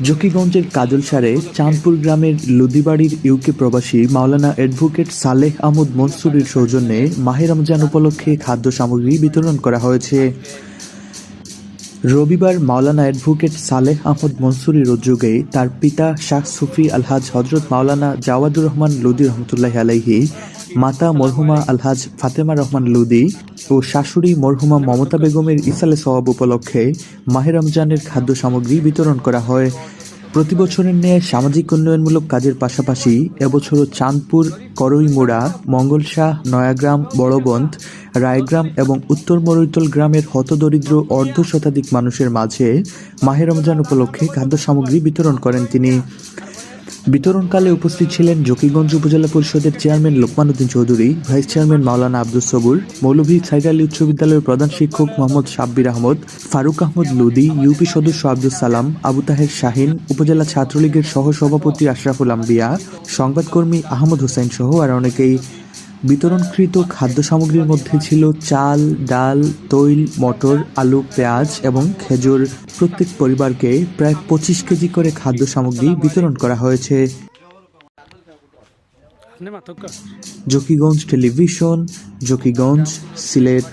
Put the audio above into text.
জকিগঞ্জের কাজলসারে চাঁদপুর গ্রামের লুদিবাড়ির ইউকে প্রবাসী মাওলানা অ্যাডভোকেট সালেহ আহমদ মনসুরের সৌজন্যে মাহে রমজান উপলক্ষে খাদ্য সামগ্রী বিতরণ করা হয়েছে। রবিবার মাওলানা অ্যাডভোকেট সালেহ আহমদ মনসুরের উদ্যোগে তার পিতা শাহ সুফি আলহাজ হজরত মাওলানা জাওয়াদুর রহমান লুদি রহমতুল্লাহ আলাইহি, মাতা মরহুমা আলহাজ ফাতেমা রহমান লুদি ও শাশুড়ি মরহুমা মমতা বেগমের ইসালে সওয়াব উপলক্ষে মাহে রমজানের খাদ্য সামগ্রী বিতরণ করা হয়। প্রতি বছরের ন্যায় সামাজিক উন্নয়নমূলক কাজের পাশাপাশি এবছরও চাঁদপুর, করইমুড়া, মঙ্গলশাহ, নয়াগ্রাম, বড়বন্দ, রায়গ্রাম এবং উত্তর মরৈতল গ্রামের হতদরিদ্র অর্ধশতাধিক মানুষের মাঝে মাহে রমজান উপলক্ষে খাদ্য সামগ্রী বিতরণ করেন তিনি। বিতরণকালে উপস্থিত ছিলেন জকিগঞ্জ উপজেলা পরিষদের chairman Lokman Uddin Chowdhury, vice chairman Maulana Abdus Sabur, Moulvi Sayed Ali উচ্চ বিদ্যালয়ের প্রধান শিক্ষক মোহাম্মদ সাব্বির আহমদ, ফারুক আহমদ লুদি, ইউপি সদস্য আব্দুস সালাম, আবু তাহের শাহিন, উপজেলা ছাত্রলীগের সহ সভাপতি আশরাফুল আম্বিয়া, সংবাদকর্মী আহমদ হোসেন সহ আর অনেকেই। বিতরণকৃত খাদ্য সামগ্রীর মধ্যে ছিল চাল, ডাল, তৈল, মটর, আলু, পেঁয়াজ এবং খেজুর। প্রত্যেক পরিবারকে প্রায় 25 কেজি করে খাদ্য সামগ্রী বিতরণ করা হয়েছে। জকিগঞ্জ টেলিভিশন, জকিগঞ্জ, সিলেট।